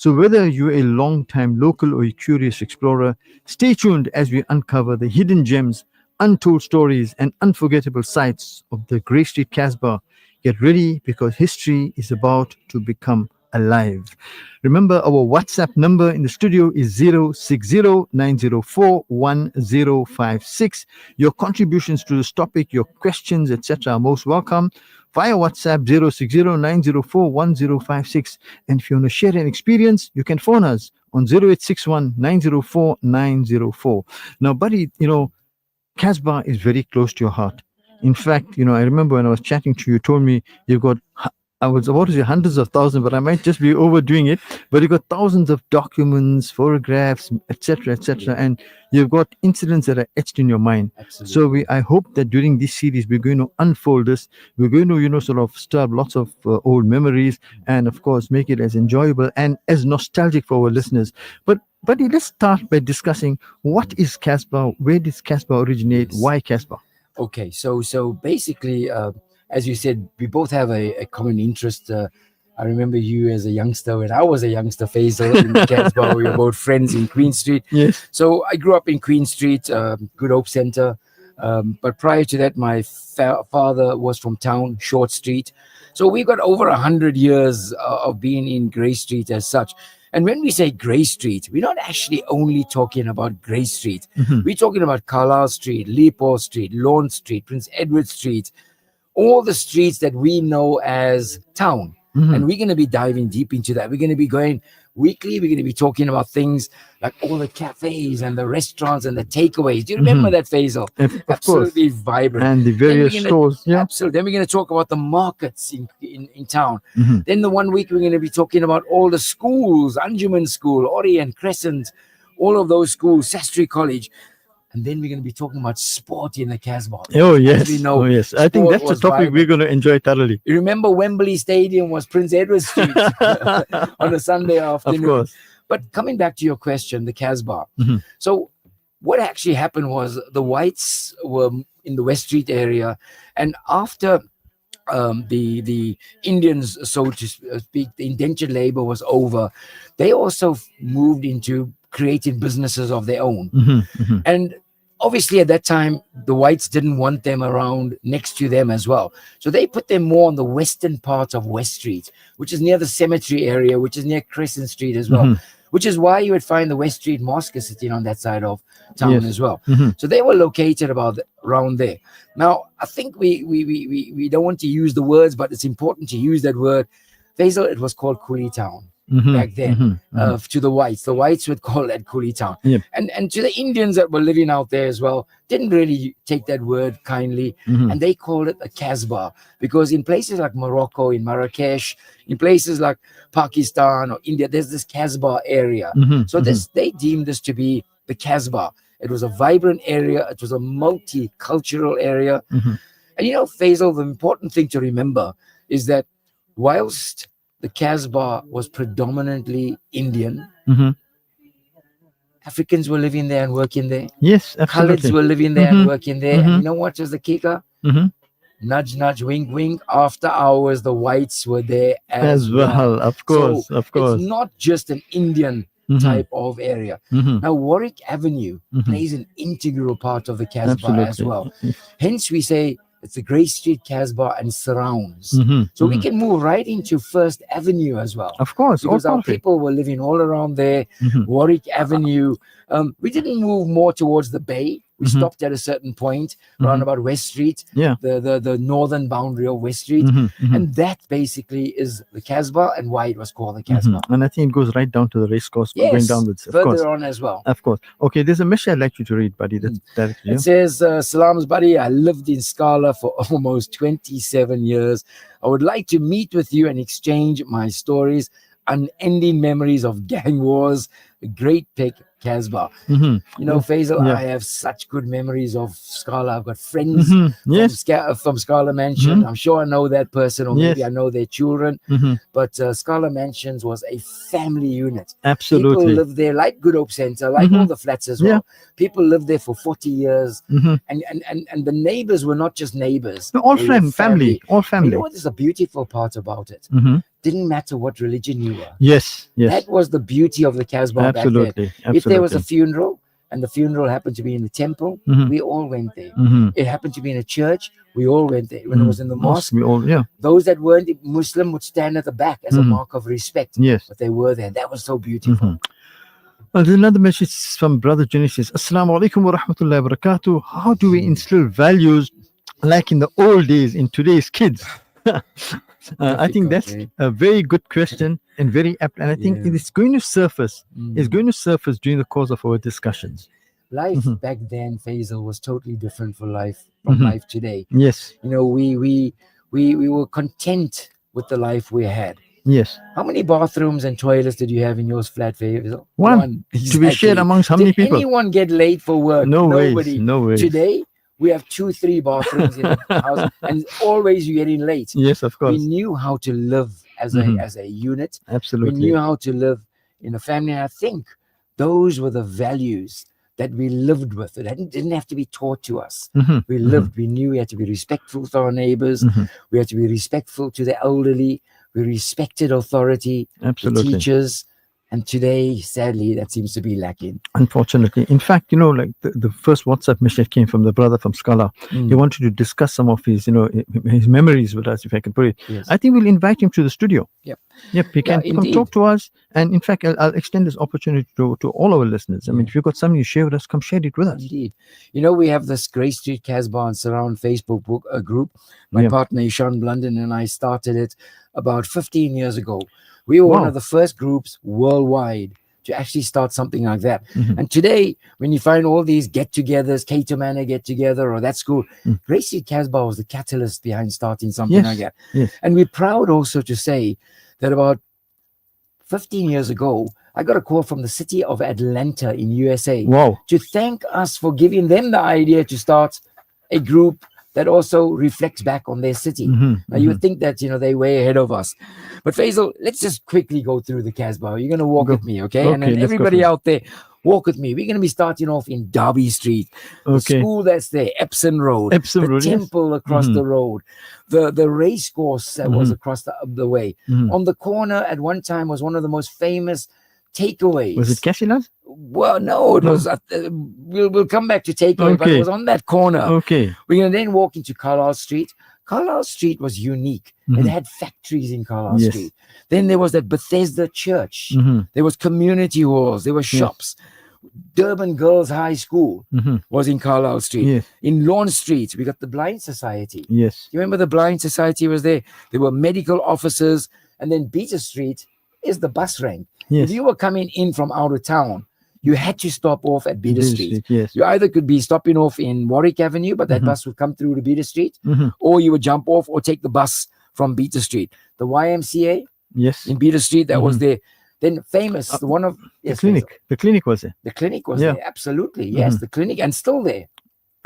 So whether you're a long-time local or a curious explorer, stay tuned as we uncover the hidden gems, untold stories, and unforgettable sights of the Grey Street Casbah. Get ready because history is about to become alive. Remember, our WhatsApp number in the studio is 060-904-1056. Your contributions to this topic, your questions, etc., are most welcome via WhatsApp 060-904-1056. And if you want to share an experience, you can phone us on 0861-904-904. Now, buddy, Casbah is very close to your heart. In fact, I remember when I was chatting to you, you told me you've got, I was about to say hundreds of thousands, but I might just be overdoing it. But you've got thousands of documents, photographs, etc., etc., and you've got incidents that are etched in your mind. Absolutely. So I hope that during this series we're going to unfold this. We're going to, sort of stir up lots of old memories, and of course make it as enjoyable and as nostalgic for our listeners. But buddy, let's start by discussing what is Casbah, where did Casbah originate, why Casbah? Okay, so basically, as you said, we both have a common interest. I remember you as a youngster when I was a youngster, Faizal, in Casbah. We were both friends in Queen Street. Yes. So I grew up in Queen Street, Good Hope Center. But prior to that, my father was from town, Short Street. So we've got over 100 years of being in Grey Street as such. And when we say Grey Street, we're not actually only talking about Grey Street. We're talking about Carlisle Street, Leopold Street, Lawn Street, Prince Edward Street, all the streets that we know as town. And we're going to be diving deep into that. We're going to be going weekly. We're going to be talking about things like all the cafes and the restaurants and the takeaways. Do you remember that, Faisal? Of Absolutely course. vibrant. And the various stores. Yeah. Absolutely. Then we're going to talk about the markets in town. Then the one week we're going to be talking about all the schools, Anjuman School, Orient, Crescent, all of those schools, Sastry College. And then we're going to be talking about sport in the Casbah. Oh, yes. As we know, I think that's the was topic vibrant. we're going to enjoy thoroughly. You remember Wembley Stadium was Prince Edward Street on a Sunday afternoon. Of course. But coming back to your question, the Casbah. So what actually happened was the whites were in the West Street area. And after the Indians, so to speak, the indentured labor was over, they also moved into creating businesses of their own. And obviously at that time the whites didn't want them around next to them as well, so they put them more on the western part of West Street, which is near the cemetery area, which is near Crescent Street as well, which is why you would find the West Street Mosque sitting on that side of town as well. So they were located around there. Now I think we don't want to use the words, but it's important to use that word. Faisal, it was called Coolie Town. Back then, to the whites would call that Coolie Town. And to the Indians that were living out there as well, didn't really take that word kindly, and they called it a Casbah, because in places like Morocco, in Marrakesh, in places like Pakistan or India, there's this Casbah area. So they deemed this to be the Casbah. It was a vibrant area. It was a multicultural area. And Faisal, the important thing to remember is that whilst the Casbah was predominantly Indian, Africans were living there and working there. Yes, absolutely. Khalids were living there and working there. And you know what was the kicker? Nudge, nudge, wink, wink. After hours, the whites were there as well. Of course, so of course. It's not just an Indian type of area. Now, Warwick Avenue plays an integral part of the Casbah as well. Hence, we say it's the Grey Street Casbah and surrounds. So we can move right into First Avenue as well. Of course. Because our people were living all around there. Warwick Avenue. We didn't move more towards the bay. We stopped at a certain point around about West Street, the northern boundary of West Street. And that basically is the Casbah and why it was called the Casbah. And I think it goes right down to the race course, going downwards. Of further course. on as well. Of course. Okay, there's a message I'd like you to read, buddy. It says, Salams, buddy, I lived in Scala for almost 27 years. I would like to meet with you and exchange my stories, unending memories of gang wars, a great pick, Casbah. Faisal, I have such good memories of Scala. I've got friends from Scala Mansion. I'm sure I know that person, or maybe I know their children. But Scala Mansions was a family unit. Absolutely. People lived there, like Good Hope Center, like all the flats as well. People lived there for 40 years. And the neighbors were not just neighbors. No, all family. All family. You know what is the beautiful part about it? didn't matter what religion you were. Yes, yes. That was the beauty of the Casbah back then. Absolutely. If there was a Absolutely. funeral and the funeral happened to be in the temple, Mhm. we all went there. Mhm. It happened to be in a church, we all went there. When it was in the mosque, we all, yeah. those that weren't Muslim would stand at the back as a Mhm. mark of respect. Yes. But they were there. That was so beautiful. Mhm. Well, there's another message from Brother Genesis. Assalamu alaikum wa rahmatullahi wa barakatuh. How do we instill values like in the old days in today's kids? I think that's Difficult, a very good question and very apt. And I think Yeah. it is going to surface. It's Mm. going to surface during the course of our discussions. Life Mhm. back then, Faisal, was totally different from life today. Yes. You know, we were content with the life we had. Yes. How many bathrooms and toilets did you have in your flat, Faisal? One. To be shared Exactly. amongst how many Did people? anyone get late for work? No ways. Nobody. No ways. Today, we have 2-3 bathrooms in the house, and always you're getting late. Yes, of We course. knew how to live as Mhm. a unit. We Absolutely. knew how to live in a family. And I think those were the values that we lived with. It didn't have to be taught to us. Mhm. We lived. We knew we had to be respectful to our neighbors. Mhm. We had to be respectful to the elderly. We respected authority, the Absolutely. teachers. And today, sadly, that seems to be lacking. Unfortunately. In fact, like the first WhatsApp message came from the brother from Scala. Mm. He wanted to discuss some of his, his memories with us, if I can put it. Yes. I think we'll invite him to the studio. Yep. Yep. He can come indeed. talk to us. And in fact, I'll extend this opportunity to all our listeners. I mean, if you've got something to share with us, come share it with us. Indeed. We have this Grace Street Casbah and Surround Facebook group. My Yeah. partner, Ishan Blunden, and I started it about 15 years ago. We were one Wow. of the first groups worldwide to actually start something like that. Mhm. And today, when you find all these get-togethers, Cato Manor get-together, or that school, Mm. Grace Street Casbah was the catalyst behind starting something like that. Yes. And we're proud also to say that about 15 years ago, I got a call from the city of Atlanta in USA Wow. to thank us for giving them the idea to start a group that also reflects back on their city. Mhm. Now, you would think that, they're way ahead of us. But Faisal, let's just quickly go through the Casbah. You're going to walk Go. with me, okay? Okay, And then let's go everybody for it. out there, walk with me. We're going to be starting off in Derby Street, the Okay. school that's there, Epsom Road, Epsom the Road, yes. temple across Mhm. the road, the race course that was Mhm. across the way. Mhm. On the corner at one time was one of the most famous takeaways. Was it Casilas? Well, no, it No. was. We'll come back to takeaway, but it Okay. was on that corner. Okay. We're going to then walk into Carlisle Street. Carlisle Street was unique. It Mhm. had factories in Carlisle Yes. Street. Then there was that Bethesda Church. Mhm. There was community halls. There were shops. Durban Girls High School Mhm. was in Carlisle Street. Yes. In Lawn Street, we got the Blind Society. Yes. You remember the Blind Society was there? There were medical officers. And then Beater Street is the bus rank. Yes. If you were coming in from out of town, you had to stop off at Beater Street. Yes. You either could be stopping off in Warwick Avenue, but that Mhm. bus would come through to Beater Street, Mhm. or you would jump off or take the bus from Beater Street. The YMCA Yes. in Beater Street, that was Mhm. there. Then famous, the one of The yes, clinic. The clinic was there. The clinic was Yeah. there, absolutely. Yes, Mhm. the clinic, and still there.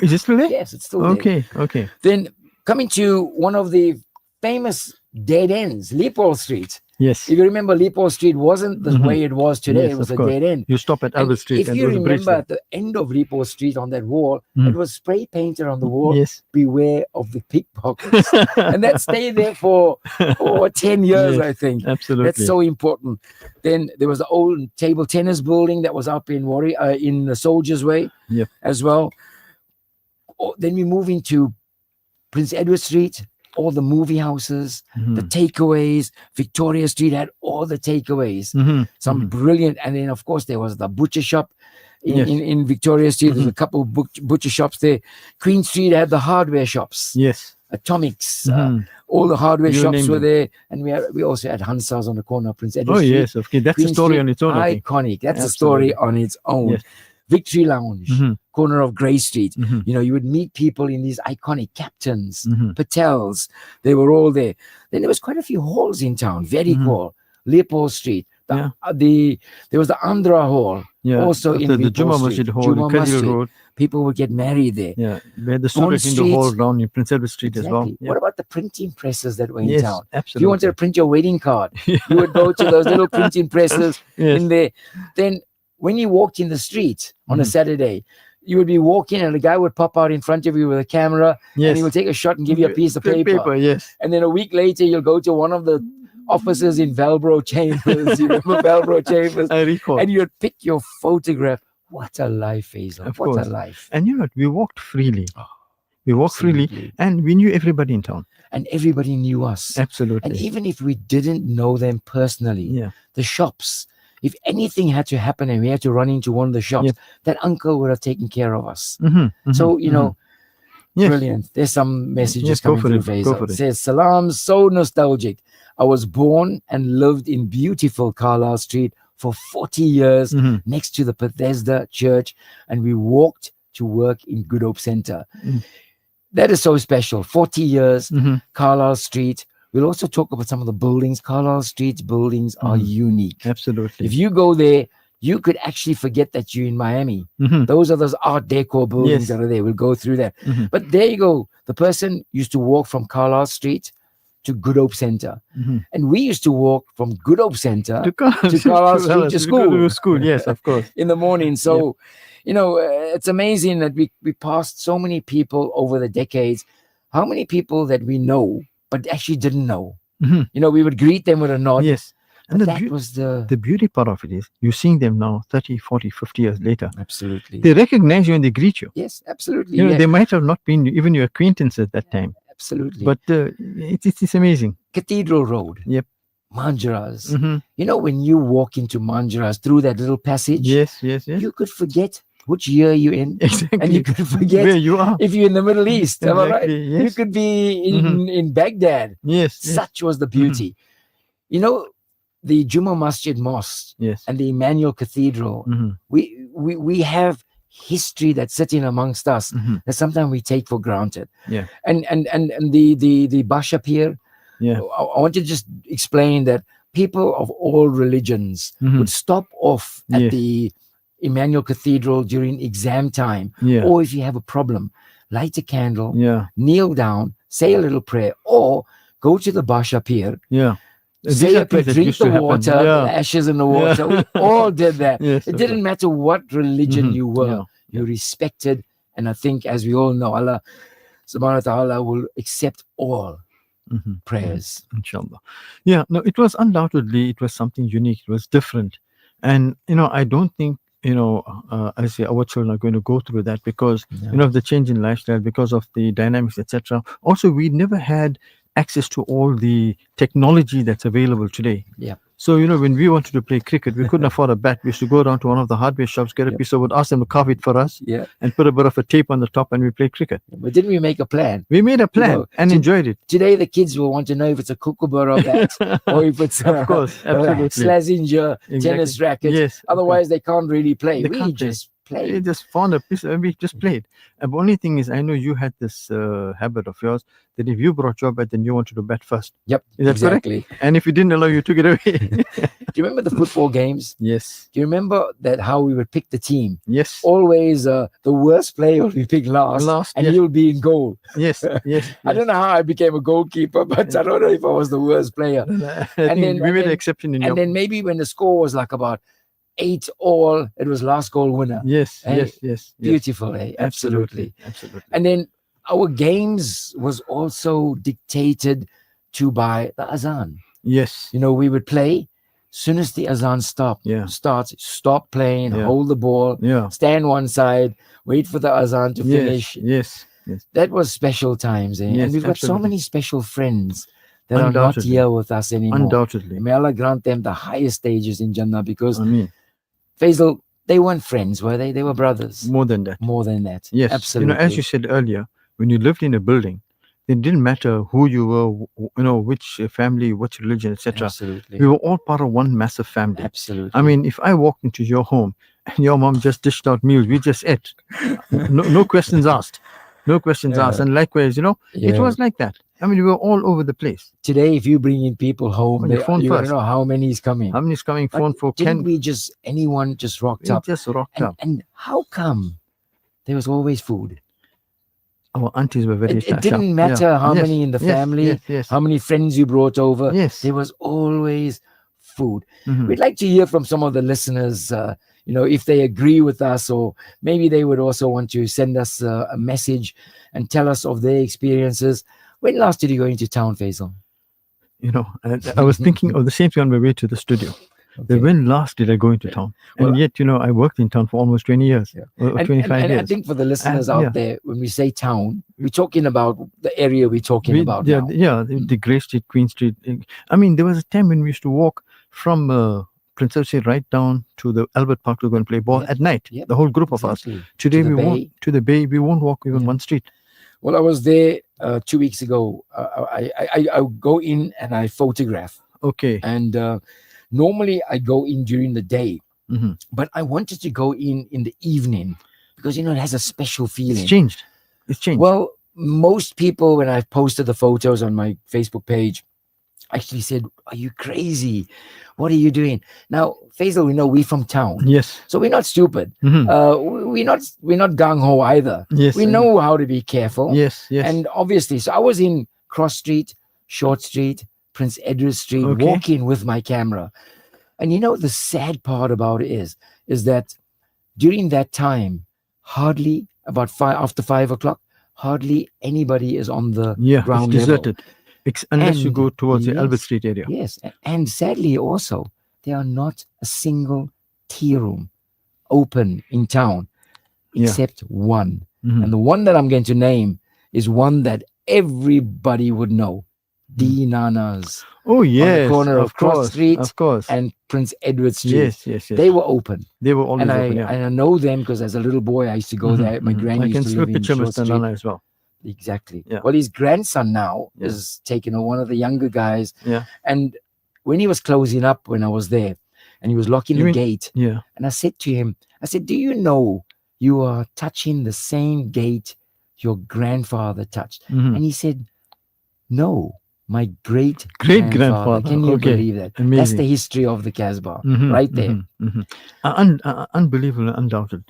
Is it still there? Yes, it's still there. Okay. Okay. Then coming to one of the famous dead ends, Leopold Street. Yes. If you remember, Leopold Street wasn't the Mhm. way it was today. Yes, It was of a course. dead end. You stop at And Albert Street if and you there was a bridge remember there. at the end of Leopold Street on that wall, Mhm. it was spray painted on the wall, Yes. beware of the pickpockets. And that stayed there for 10 years, Yes, I think. Absolutely. That's so important. Then there was the old table tennis building that was up in in the Soldiers Way Yep. as well. Then we move into Prince Edward Street, all the movie houses, the Mhm. takeaways. Victoria Street had all the takeaways. Mhm. Some Mhm. brilliant, and then of course there was the butcher shop in, Yes. in Victoria Street. There's a couple of butcher shops there. Queen Street had the hardware shops, Yes. Atomics, Mhm. all the hardware You shops name were them. there, and we also had Hansas on the corner of Prince Edward Oh Street. yes. Okay. That's Queen a story Street, on its own. I think. iconic. That's a story on its own. Yes. Victory Lounge, Mhm. corner of Grey Street. Mhm. You would meet people in these iconic captains, Mhm. Patels. They were all there. Then there was quite a few halls in town. Very Mhm. cool. Leopold Street. Yeah. There was the Andhra Hall. Yeah. Also in the Leopold Juma Street, Masjid Hall, Juma in Kadir Masjid. Road. People would get married there. Yeah. We had the Bond Surah Hindu Hall Street. down in Prince Edward Street as well. Exactly. What about the printing presses that were in Yes. town? If Absolutely. you wanted to print your wedding card, you would go to those little printing presses Yes. in there. Then when you walked in the street on a Mhm. Saturday, you would be walking and a guy would pop out in front of you with a camera Yes. and he would take a shot and give you a piece of paper. Yes. And then a week later, you'll go to one of the offices in Velbro Chambers. You remember Velbro Chambers? I recall. And you'd pick your photograph. What a life, Faisal. Of What course. a life. And you know what? We walked freely. Oh, We walked freely, absolutely. and we knew everybody in town. And everybody knew us. And Absolutely. even if we didn't know them personally, Yeah. the shops, if anything had to happen and we had to run into one of the shops, Yep. that uncle would have taken care of us. Mm-hmm. So, you know, Yes. brilliant. There's some messages Yes, go coming for through, it, go Faisal. for It it. says, Salam, so nostalgic. I was born and lived in beautiful Carlisle Street for 40 years Mhm. next to the Bethesda Church, and we walked to work in Good Hope Center. Mm. That is so special. 40 years, Mhm. Carlisle Street. We'll also talk about some of the buildings. Carlisle Street's buildings are Mhm. unique. Absolutely. If you go there, you could actually forget that you're in Miami. Mhm. Those are those Art Deco buildings Yes. that are there. We'll go through that. Mhm. But there you go. The person used to walk from Carlisle Street to Good Hope Center. Mhm. And we used to walk from Good Hope Center To Carlisle Carlisle Street to we go school. to school. Yes, of course. in the morning. So, you know, it's amazing that we passed so many people over the decades. How many people that we know, but actually didn't know? Mhm. You know, we would greet them with a nod. Yes. But And the, that was the beauty part of it is you're seeing them now 30, 40, 50 years later. absolutely. They recognize you and they greet you. Yes, absolutely. You know, Yeah, they might have not been even your acquaintance at that time, absolutely. but it's amazing. Cathedral Road. Yep. Manjaras. Hmm. You know, when you walk into Manjaras through that little passage, Yes, yes, yes. you could forget which year you're in. Exactly. And you could forget where you are. if you're in the Middle East. Am I right? Exactly, You yes. could be in Baghdad. Yes, yes, Such was the beauty. You know, the Juma Masjid Mosque yes. and the Emmanuel Cathedral, Hmm. we have history that's sitting amongst us Hmm. that sometimes we take for granted. Yeah. And the Basha Pier, Yeah. I want to just explain that people of all religions Mhm. would stop off at Yes. the Emmanuel Cathedral during exam time, Yeah. or if you have a problem, light a candle, Yeah. kneel down, say a little prayer, or go to the Basha Pier, Yeah. These say are a prayer, things that drink used the to happen. water, Yeah. the ashes in the Yeah. water. We all did that. Yes. It of didn't matter what religion Mhm. you were, Yeah. you respected. And I think, as we all know, Allah subhanahu wa ta'ala will accept all course. Mhm. prayers. Inshallah. Yeah, no, it was undoubtedly, it was something unique. It was different. And, I don't think, I say our children are going to go through that because, of the change in lifestyle, because of the dynamics, etc. Also, we never had access to all the technology that's available today. Yeah. So, when we wanted to play cricket, we couldn't afford a bat. We used to go down to one of the hardware shops, get a Yep. piece of wood, ask them to carve it for us, Yeah. and put a bit of a tape on the top, and we play cricket. But didn't we make a plan? We made a plan know, and to- enjoyed it. Today, the kids will want to know if it's a kookaburra bat or if it's Of course, a absolutely. Slazenger Exactly. tennis racket. Yes. Otherwise, they can't really play. They We can't play. just We play. just found a piece and we just played. And the only thing is, I know you had this habit of yours that if you brought your bat, then you wanted to bat first. Yep, Is that correct? exactly. And if you didn't allow, you took it away. Do you remember the football games? Yes. Do you remember that how we would pick the team? Yes. Always the worst player will be picked last, Last, and yes. you'll be in goal. Yes. Yes. I don't know how I became a goalkeeper, but I don't know if I was the worst player. I think then- we and made an then- exception in And your. then maybe when the score was like about 8-all, it was last goal winner. Yes. Hey, Yes. Yes. Yes. Beautiful, eh? Absolutely. Absolutely. And then our games was also dictated to by the azan. Yes. You know, we would play. Soon as the azan Yeah. starts, stop playing, Yeah. hold the ball, Yeah. stand one side, wait for the azan to Yes. finish. Yes. Yes. That was special times, eh? Yes, And we've got so absolutely. many special friends that are not Undoubtedly. here with us anymore. Undoubtedly. May Allah grant them the highest stages in Jannah, because I mean, Faisal, they weren't friends, were they? They were brothers. more than that. More than that. Yes. Absolutely. As you said earlier, when you lived in a building, it didn't matter who you were, which family, which religion, etc. Absolutely. We were all part of one massive family. Absolutely. I mean, if I walked into your home and your mom just dished out meals, we just ate. No questions asked. No questions Yeah. asked. And likewise, it Yeah. was like that. I mean, we were all over the place. Today, if you bring in people home, On your phone you don't first. know how many is coming. How many is coming? But Phone for Didn't Ken? anyone just rocked We up? just rocked And, up. and how come there was always food? Our aunties were very It sharp. didn't Yeah. matter how Yes, many in the yes, family, Yes. Yes. how many friends you brought over. Yes. There was always food. Mhm. We'd like to hear from some of the listeners, if they agree with us, or maybe they would also want to send us a message and tell us of their experiences. When last did you go into town, Faisal? And I was thinking of the same thing on my way to the studio. Okay. When last did I go into town? And Well, yet, I worked in town for almost 20 years, Yeah. or And, 25 and I years. think for the listeners Yeah. out there, when we say town, we're talking about the area we're talking about now. The Grey Street, Queen Street. I mean, there was a time when we used to walk from Prince Edward Street right down to the Albert Park to go and play ball Yep. at night. Yep. The whole group of us. Exactly. Today To the we won't bay. to the bay. We won't walk even Yeah. one street. Well, I was there 2 weeks ago. I go in and I photograph. Okay. And normally I go in during the day, Mhm. but I wanted to go in the evening because, it has a special feeling. It's changed. It's changed. Well, most people, when I've posted the photos on my Facebook page, actually said, "Are you crazy? What are you doing?" Now, Faizal, we know we're from town, yes. so we're not stupid. Mhm. We're not gung ho either. Yes. We know how to be careful. Yes. Yes. And obviously, so I was in Cross Street, Short Street, Prince Edward Street, Okay. walking with my camera. And the sad part about it is that during that time, hardly after 5 o'clock, hardly anybody is on the ground it's level. deserted. Unless you And go towards the yes. Albert Street area. Yes, and sadly also, there are not a single tea room open in town Yeah. except one. Mhm. And the one that I'm going to name is one that everybody would know. D Nana's Oh yes. corner of Cross course, Street Of course. and Prince Edward Street. Yes. Yes. Yes. They were open. They were always And open. Yeah. I know them because as a little boy, I used to go Mhm, there. My mhm. granny I can used to still live in picture Short Mr. Street. Nana as well. Exactly. Yeah. Well, his grandson now Yeah. is taking on one of the younger guys. Yeah. And when he was closing up, when I was there, and he was locking You the mean- gate, Yeah. and I said to him, "Do you know you are touching the same gate your grandfather touched?" Mhm. And he said, "No, my great Great-grandfather. Can you Okay. believe that? That's Amazing. the history of the Casbah, Mhm, right there. mhm, mhm. Unbelievable, undoubted.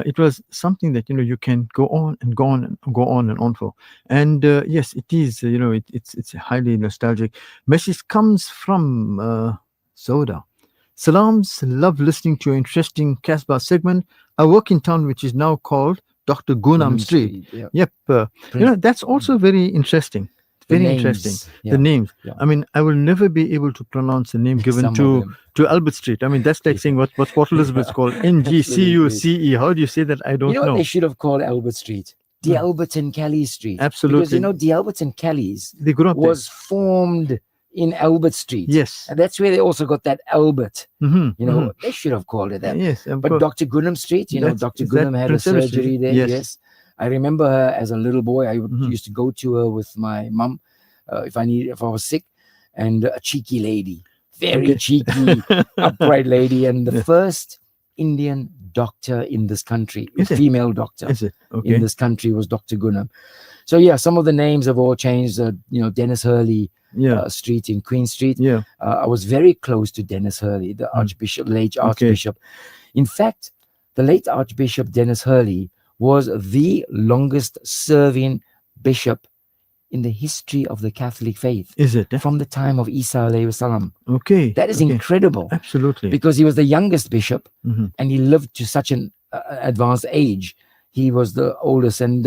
It was something that you can go on and go on and go on and on for. And yes, it is. It's highly nostalgic. Message comes from Soda. Salams, love listening to your interesting Casbah segment. I work in town, which is now called Dr. Gunam Street. Yeah. Yep. That's also very interesting. The Very names, interesting. yeah. The names. Yeah. I mean, I will never be able to pronounce the name given Some of to them. Albert Street. I mean, that's like saying what Port Elizabeth's called NGCUCE. How do you say that? I don't You know what know. they should have called Albert Street? The Hmm. Albert and Kelly Street. Absolutely. Because the Albert and Kelly's They grew up was formed in Albert Street. there. Yes. And that's where they also got that Albert. Mhm, mhm. They should have called it that. Yes. Of But course. Dr. Gunam Street, That's- Dr. is that Gunam had a Prince Edward Street? surgery there. Yes. Yes. I remember her as a little boy. I Mhm. used to go to her with my mum if I was sick, and a cheeky lady, very Okay. cheeky, upright lady, and the Yeah. first Indian doctor in this country, Is it? female doctor Is it? Okay. in this country was Dr. Gunam. So yeah, some of the names have all changed. Dennis Hurley Yeah. Street in Queen Street. Yeah. I was very close to Dennis Hurley, the Archbishop, late Archbishop. In fact, the late Archbishop Dennis Hurley was the longest serving bishop in the history of the Catholic faith Is it? from the time of Isa alayhi salam. Okay. That is okay. incredible Absolutely. because he was the youngest bishop Mhm. and he lived to such an advanced age. He was the oldest. And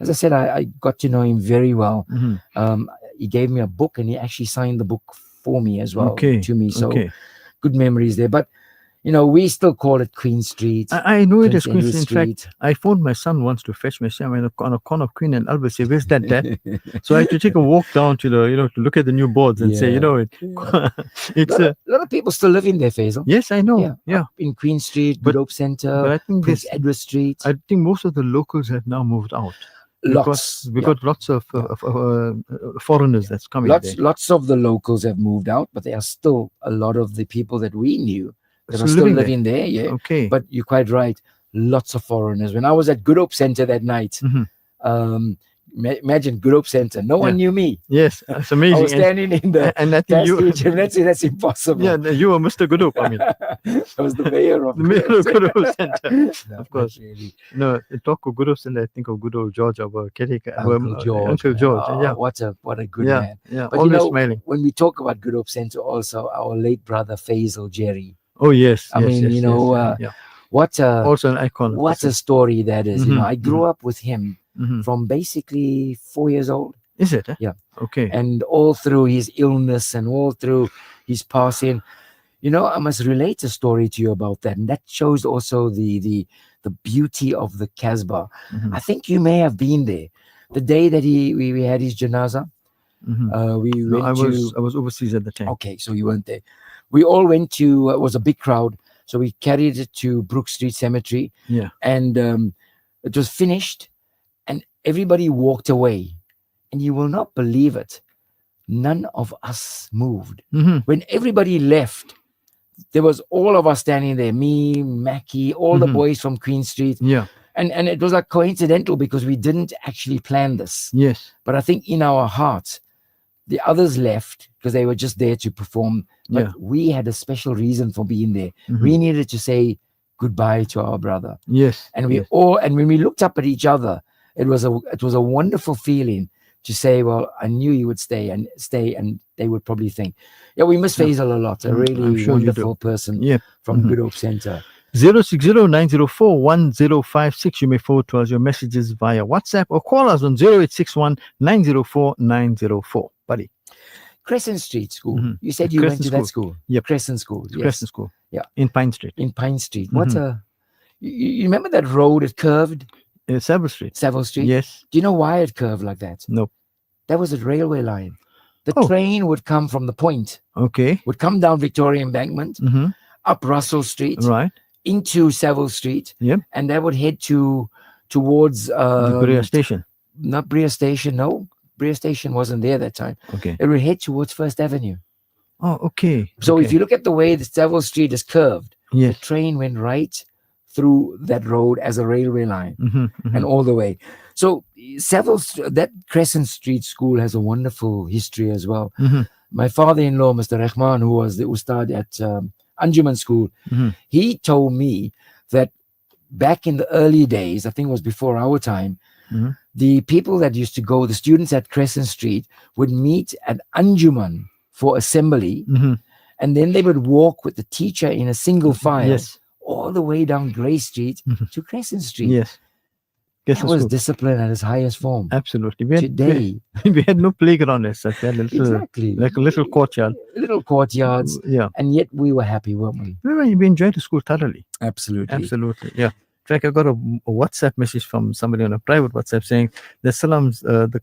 as I said, I got to know him very well. Mhm. He gave me a book and he actually signed the book for me as well Okay. to me. So Okay. good memories there. But, we still call it Queen Street. I know it as Prince Queen Street. In fact, I phoned my son once to fetch me. I mean, on a corner of Queen and Albert. Say, where's that, Dad? So I had to take a walk down to to look at the new boards and say, Yeah. it's a lot of people still live in there, Faisal. yes, I know. Yeah. Up in Queen Street, But- Good Hope But Center, I think Prince this, Edward Street. I think most of the locals have now moved out. Lots. We got lots of foreigners that's coming Lots, there. lots of the locals have moved out, but there are still a lot of the people that we knew that So are still living there. living there. Yeah. Okay. But you're quite right. Lots of foreigners. When I was at Good Hope Center that night, Mhm. imagine Good Hope Center. No one knew me. Yes, it's I amazing. was standing in the And I think gas you, station. That's impossible. yeah, you were Mr. Goodhope. I mean, I was the mayor of the mayor of Good Good Hope Center. No, Of course. not really. No, talk of Good Hope Center, I think of good old George, our caretaker, Uncle George. Uncle man. George. Oh, Yeah, what a good yeah, man. yeah. But Always smiling. when we talk about Good Hope Center, also our late brother Faizal Jerry. Oh yes, I yes, mean, yes, yes, yeah. What a Also an icon. of what the a story that is. Mhm, I grew up with him Mhm. from basically 4 years old. Is it? Yeah. Okay. And all through his illness and all through his passing, I must relate a story to you about that, and that shows also the beauty of the Casbah. Mhm. I think you may have been there the day that we had his janaza. We No, went I to. was overseas at the time. Okay, so you weren't there. We all went to. It was a big crowd, so we carried it to Brook Street Cemetery, Yeah. and it was finished, and everybody walked away, and you will not believe it. None of us moved. Hmm. When everybody left, there was all of us standing there, me, Mackie, all the Mhm. boys from Queen Street. Yeah. And it was like coincidental because we didn't actually plan this. Yes. But I think in our hearts, the others left because they were just there to perform. But Yeah. we had a special reason for being there. Mhm. We needed to say goodbye to our brother. Yes. And we yes. all, and when we looked up at each other, it was a wonderful feeling to say, well, I knew you would stay, and they would probably think, yeah, we miss Yeah. Faizal a lot, a I'm really sure you do. wonderful person Yeah. from Mhm. Good Hope Center. 060-904-1056. You may forward to us your messages via WhatsApp or call us on 0861-904-904. Buddy. Crescent Street School. Mhm. You said you Crescent went to that school. Yep. Crescent School. Yes. Crescent School. Yeah. In Pine Street. In Pine Street. Mhm. What a. You remember that road? It curved. Savile Street. Savile Street. Yes. Do you know why it curved like that? No. That was a railway line. The Oh. train would come from the point, Okay. would come down Victoria Embankment, Mm-hmm. up Russell Street, Right. into Savile Street, Yep. and that would head towards The Korea Station. not Brea Station. No, Brea Station wasn't there that time. Okay. It would head towards First Avenue. Oh, okay. So okay. if you look at the way the Savile Street is curved, Yes. the train went right through that road as a railway line Mm-hmm. Mm-hmm. and all the way. So that Crescent Street School has a wonderful history as well. Mm-hmm. My father-in-law, Mr. Rahman, who was the Ustad at Anjuman School, Mm-hmm. he told me that back in the early days, I think it was before our time, Mhm. the people that used to go, the students at Crescent Street would meet at Anjuman for assembly, Mm-hmm. and then they would walk with the teacher in a single file Yes. all the way down Grey Street Mhm. to Crescent Street. Yes. That Crescent was School. discipline at its highest form. Absolutely. Today, we had no playground as such. We had a little, exactly, like a little courtyard. little courtyards, Yeah. and yet we were happy, weren't we? We enjoyed the school thoroughly. Absolutely. Absolutely. Yeah. In fact, I got a WhatsApp message from somebody on a private WhatsApp saying that Salam's the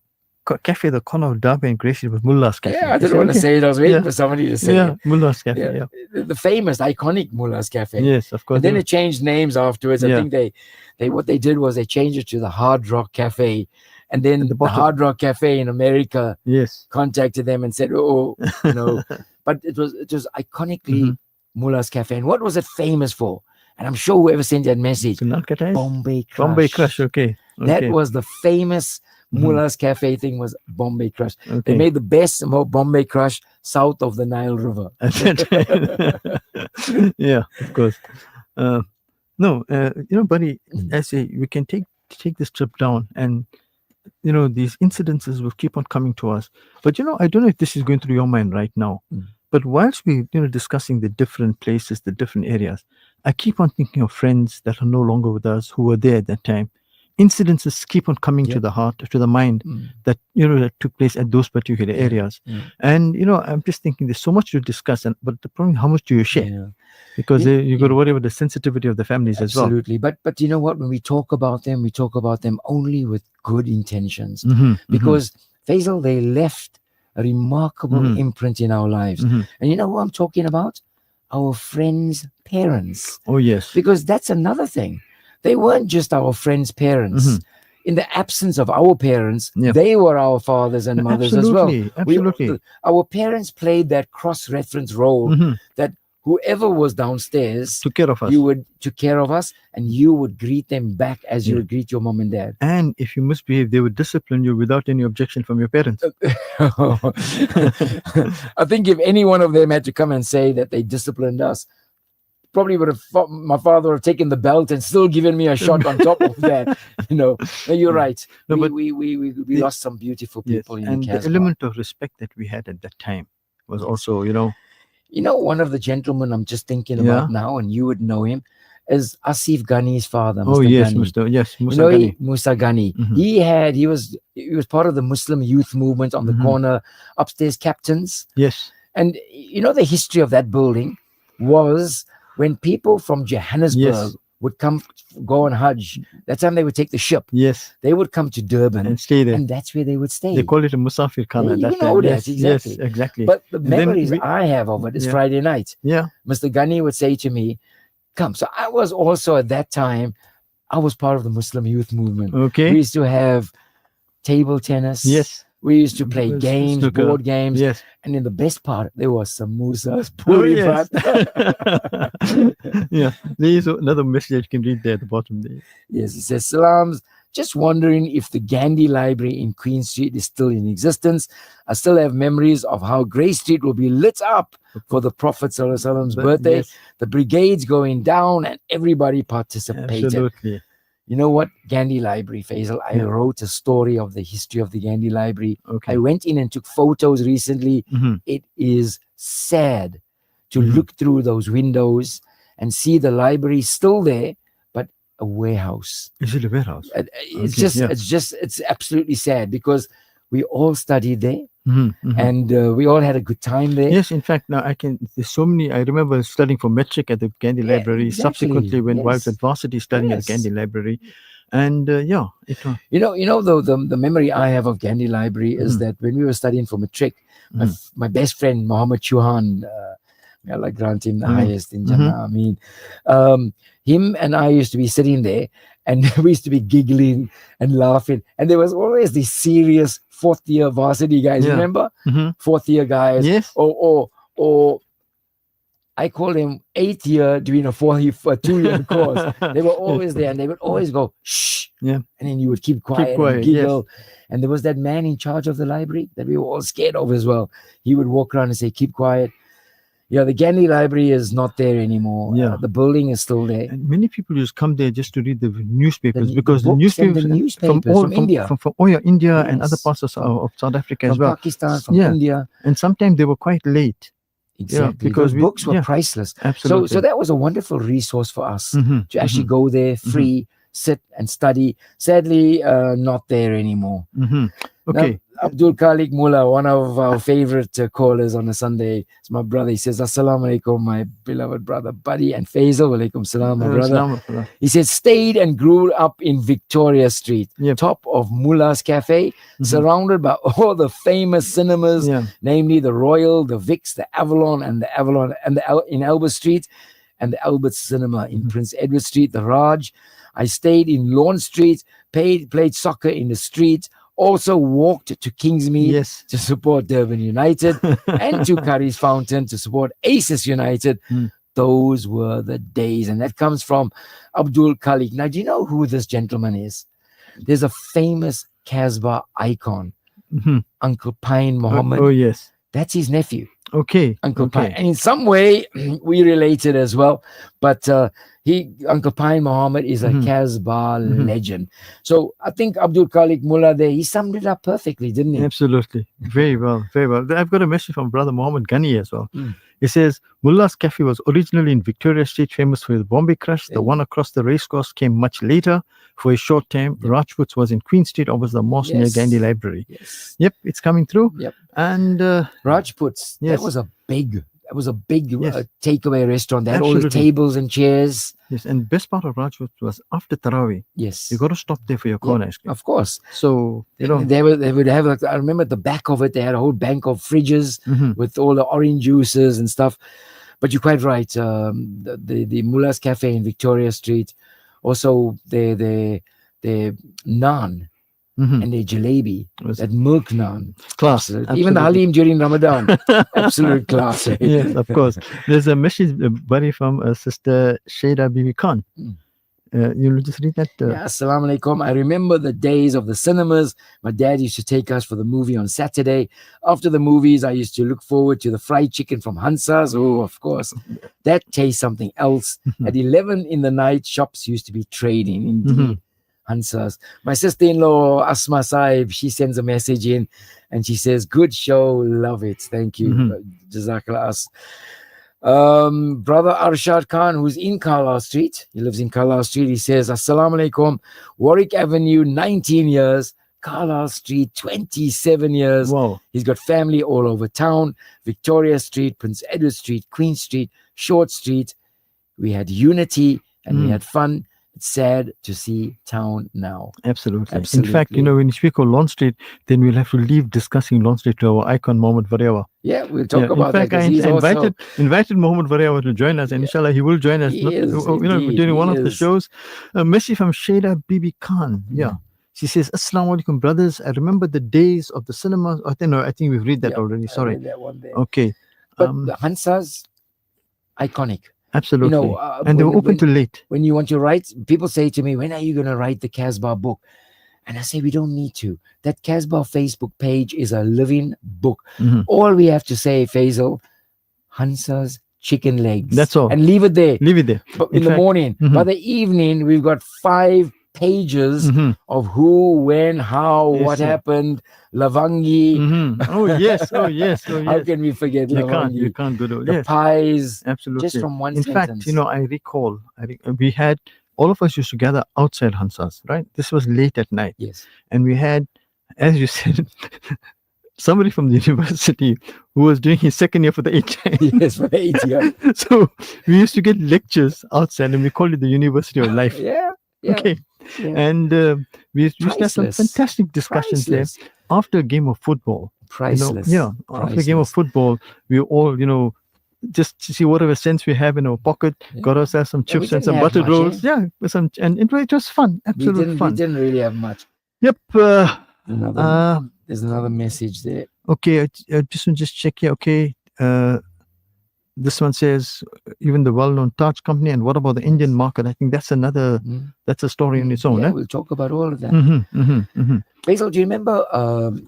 cafe, the corner of Derby and Gracie was Mullah's Cafe. Yeah, I didn't want to say it. I was waiting Yeah. for somebody to say Yeah, it. Mullah's Cafe. Yeah. Yeah. The famous, iconic Mullah's Cafe. Yes, of course. And then it changed names afterwards. I Yeah. think they what they did was they changed it to the Hard Rock Cafe, and then At the the bottom. Hard Rock Cafe in America yes. contacted them and said, "Oh, no," but it was iconically Mhm. Mullah's Cafe. And what was it famous for? And I'm sure whoever sent that message, Kunal Katai? Bombay Crush. Bombay Crush. Okay. That Okay. was the famous Mhm. Mullah's Cafe thing. Was Bombay Crush. They Okay. made the best Bombay Crush south of the Nile River. Yeah, of course. No, buddy, as we can take this trip down, and these incidences will keep on coming to us. But I don't know if this is going through your mind right now. Mm. But whilst we discussing the different places, the different areas, I keep on thinking of friends that are no longer with us who were there at that time. Incidences keep on coming to Yep. the heart, to the mind, that that took place at those particular areas. Mm. And I'm just thinking there's so much to discuss, but the problem, how much do you share? Yeah. Because Yeah, you got to worry about the sensitivity of the families as well. Absolutely. But you know what? When we talk about them only with good intentions. Mhm, Because Faisal, they left a remarkable Mhm. imprint in our lives. mhm. And you know who I'm talking about? Our friends' parents. Oh yes. Because that's another thing. They weren't just our friends' parents. Mhm. In the absence of our parents, Yeah. they were our fathers and mothers as well. Absolutely. Our parents played that cross-reference role Mhm. that whoever was downstairs, Took care of us. you would took care of us, and you would greet them back as you Yeah. would greet your mom and dad. And if you misbehave, they would discipline you without any objection from your parents. I think if any one of them had to come and say that they disciplined us, probably would have my father would have taken the belt and still given me a shot on top of that. No, you're right. No, but we lost some beautiful yes, people in and the the Casbah. element of respect that we had at that time was also, You know, one of the gentlemen I'm just thinking about now, and you would know him. is Asif Ghani's father, Oh Mr. yes, Ghani. Musa Ghani. Musa Ghani. Mhm. He was part of the Muslim youth movement on the Mhm. corner, upstairs captains. Yes, And the history of that building was when people from Johannesburg Yes. would go on Hajj. That time they would take the ship. yes, They would come to Durban, and stay there. and that's where they would stay. They call it a Musafir Khana. You That know time. that, Yes, exactly. yes, exactly. But the And then memories I have of it is yeah. Friday night. Yeah. Mr. Ghani would say to me, "Come." So I was also at that time, I was part of the Muslim youth movement. Okay. We used to have table tennis. Yes. We used to play S- games, snooker. board games. Yes. And in the best part, there was samosas, Oh, puri yes. bhat. Yeah. There is another message you can read there at the bottom there. Yes, it says, Salams. Just wondering if the Gandhi Library in Queen Street is still in existence. I still have memories of how Grey Street will be lit up for the Prophet Sallallahu Alaihi Wasallam's birthday. Yes, The brigades going down and everybody participated. absolutely. You know what? Gandhi Library, Faisal. I Yeah. wrote a story of the history of the Gandhi Library. Okay. I went in and took photos recently. Mhm. It is sad to Mhm. look through those windows and see the library still there, but a warehouse. Is it a warehouse? It's Okay, yeah. it's absolutely sad because we all studied there Mhm, mhm. and we all had a good time there. Yes, in fact, now there's so many. I remember studying for metric at the Gandhi Yeah, Library. exactly. Subsequently, when while I was Yes. at varsity studying at Yes. the Gandhi Library, and yeah, it was. You know the memory I have of Gandhi Library is Mhm. that when we were studying for matric, Mhm. my best friend Muhammad Chuhan, may Allah grant him the Amen. highest in Jannah. I mean, him and I used to be sitting there, and we used to be giggling and laughing, and there was always these serious fourth year varsity guys. Yeah. Remember, Mhm. fourth year guys, Yes. or I call them 8th year doing a 2-year course. They were always there, and they would always go shh, Yeah. and then you would keep quiet, quiet, and giggle. And there was that man in charge of the library that we were all scared of as well. He would walk around and say, "Keep quiet." Yeah, the Gandhi Library is not there anymore. Yeah. The building is still there. And many people just come there just to read the newspapers The because the books and newspapers the newspapers from India. from India and other Yes. parts of South Africa From as well. Pakistan, from Yeah. India. And sometimes they were quite late. Exactly. because Those books were yeah, priceless. absolutely. So that was a wonderful resource for us Mhm, to actually mhm, go there free, sit and study. Sadly, not there anymore. mhm. Okay. Now, Abdul Khalik Mullah, one of our favorite callers on a Sunday, is my brother. He says, Assalamu alaikum, my beloved brother, buddy, and Faizal. Walaikum salam, my brother. Salam. He said, stayed and grew up in Victoria Street, Yep. top of Mullah's Cafe, Mhm. surrounded by all the famous cinemas, Yeah. namely the Royal, the Vix, the Avalon, and in Albert Street, and the Albert Cinema in Mhm. Prince Edward Street, the Raj. I stayed in Lawn Street, played soccer in the street, also walked to Kingsmead Yes. to support Durban United and to Curry's Fountain to support Aces United. Mm. Those were the days. And that comes from Abdul Khalik. Now, do you know who this gentleman is? There's a famous Casbah icon, Mhm. Uncle Pine Muhammad. Oh yes. That's his nephew, Okay. Uncle okay. Pine. And in some way, we related as well. But Uncle Pine Muhammad is a Mhm. Casbah Mhm. legend. So I think Abdul Khalik Mullah there, he summed it up perfectly, didn't he? Absolutely. Very well. Very well. I've got a message from Brother Muhammad Ghani as well. Mm. He says, Mullah's Cafe was originally in Victoria Street, famous for the Bombay Crush. The Yeah. one across the racecourse came much later for a short time. Yeah. Rajputs was in Queen Street, opposite the mosque near Yes. Gandhi Library. Yes. Yep, it's coming through. Yep. And Rajputs. Yes. That was a big Yes. takeaway restaurant. They had all the Absolutely. tables and chairs. yes, and best part of Rajput was after Tarawih, Yes. you got to stop there for your corn ice cream. Of course. So, They would have, like, I remember at the back of it, they had a whole bank of fridges mhm. with all the orange juices and stuff. But you're quite right. The Mullah's Cafe in Victoria Street, also their naan Mhm. and their jalebi, Was that milk naan. class. Absolute. Even the absolutely. halim during Ramadan, absolute class. eh? Yes, of course. There's a message, buddy, from Sister Shada Bibi Khan. Mm. You'll just read that. Yeah, Assalamu alaikum. I remember the days of the cinemas. My dad used to take us for the movie on Saturday. After the movies, I used to look forward to the fried chicken from Hansa's. Oh, of course. That tastes something else. At 11 in the night, shops used to be trading. Indeed. Mhm. Hansa's. My sister-in-law, Asma Saib, she sends a message in and she says, good show, love it. Thank you. Mhm. Jazakallah. Brother Arshad Khan, who's in Carlisle Street, he lives in Carlisle Street, he says, Assalamu alaikum, Warwick Avenue, 19 years, Carlisle Street, 27 years. Wow. He's got family all over town, Victoria Street, Prince Edward Street, Queen Street, Short Street. We had unity and we had fun. It's sad to see town now. Absolutely. In Absolutely. fact, when you speak of Lawn Street, then we'll have to leave discussing Lawn Street to our icon, Mohammed Varewa. Yeah, we'll talk In about fact, that. 'cause I he's also- invited Mohammed Varewa to join us, and inshallah, he will join us. He is, indeed, during one he of the is. shows. A message from Shayla Bibi Khan. Yeah. She says, Assalamu alaikum, brothers. I remember the days of the cinemas. I think we've read that Yeah, already. I Sorry. read that one there. Okay. But the Hansa's iconic. Absolutely. And they were open to late. When you want to write, people say to me, when are you going to write the Casbah book? And I say, we don't need to. That Casbah Facebook page is a living book. Mhm. All we have to say, Faizal, Hansa's chicken legs. That's all. And leave it there. Leave it there. But In in the fact- morning. Mhm. By the evening, we've got 5 pages Mhm. of who, when, how, Yes, what sir. happened, Lavangi. Mhm. Oh, yes. Oh, yes. Oh, How yes. can we forget You Lavangi? can't go to The yes. pies, Absolutely. just from one In sentence. fact, I recall, we had, all of us used to gather outside Hansas, right? This was late at night. Yes. And we had, as you said, somebody from the university who was doing his second year for the HI. Yes, for 8 years. So we used to get lectures outside, and we called it the University of Life. Yeah. Yeah. Okay. Yeah. And we used to have some Priceless. fantastic discussions Priceless. there after a game of football. Priceless. After a game of Priceless. football, we all, just to see whatever cents we have in our pocket, Yeah. got ourselves some Yeah, we chips and didn't some have buttered much, rolls. Yeah, and it was fun, We absolute didn't, fun. we didn't really have much. Yep. There's another message there. Okay, just check here. Okay, this one says even the well-known Taj company. And what about the Indian market? I think that's that's a story on its own. Yeah, we'll talk about all of that. Faisal, do you remember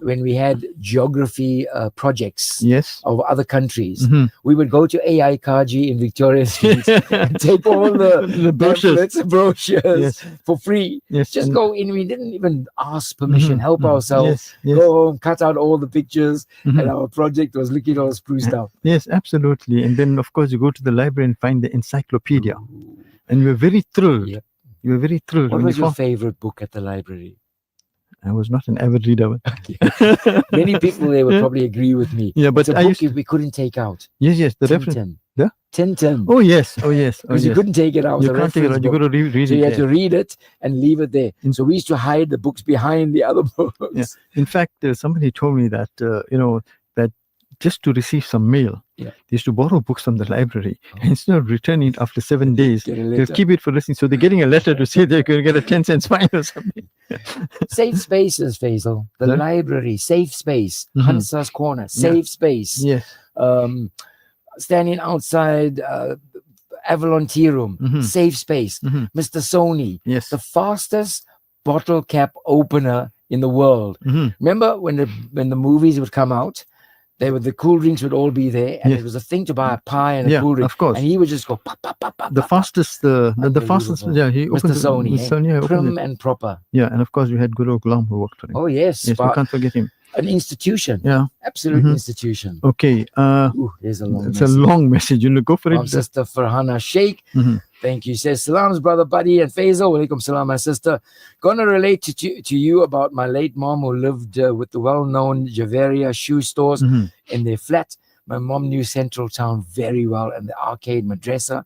when we had geography projects Yes. of other countries? Mhm. We would go to AI Kaji in Victoria Street and take all the brochures. pamphlets, brochures Yes. for free. Yes. Just and- go in. We didn't even ask permission, help mhm. ourselves. Yes. Yes. Go home, cut out all the pictures, Mhm. and our project was looking all spruced up. Yes, absolutely. And then, of course, you go to the library and find the encyclopedia. And we were very thrilled. Yep. You were very thrilled. What when was you your found- favorite book at the library? I was not an avid reader. Many people there would probably agree with me. Yeah, but It's a I book used we couldn't take out. yes, the reference. Tintin. The? Tintin. Oh yes, oh yes, oh Because yes. you couldn't take it out. You the can't take it reference out. You book. got to read So it. you had there. to read it and leave it there. So we used to hide the books behind the other books. Yeah. In fact, somebody told me that that just to receive some mail, Yeah. they used to borrow books from the library. And instead of returning it after 7 days, Get a they'll letter. keep it for listening. So they're getting a letter to say they're going to get a 10-cent fine or something. Safe spaces, Faisal. The Huh? library, safe space. Mhm. Hansa's Corner, safe space. Yes. Standing outside Avalon Tea Room, Mhm. safe space. Mhm. Mr. Sony, Yes. the fastest bottle cap opener in the world. Mhm. Remember when the movies would come out, the cool drinks would all be there, and Yes. it was a thing to buy a pie and a Yeah, cool drink. of course. And he would just go pop, pop, pop, pop. The pop, fastest, the fastest, Unbelievable. yeah, he Mr. opened Sony, Mr. Sony, yeah, opened prim it. and proper. Yeah, and of course we had Guru Ghulam who worked for him. Oh yes, Yes, we can't forget him. an institution, Yeah. absolute Mhm. institution. Okay. Ooh, there's a long It's message. a long message. Go for From it. Sister Farhana Sheikh. Mhm. Thank you. Says, Salams, brother, buddy, and Faisal. Walaikum salam, my sister. Gonna relate to you about my late mom who lived with the well-known Javeria shoe stores Mhm. in their flat. My mom knew Central Town very well and the arcade madrasa.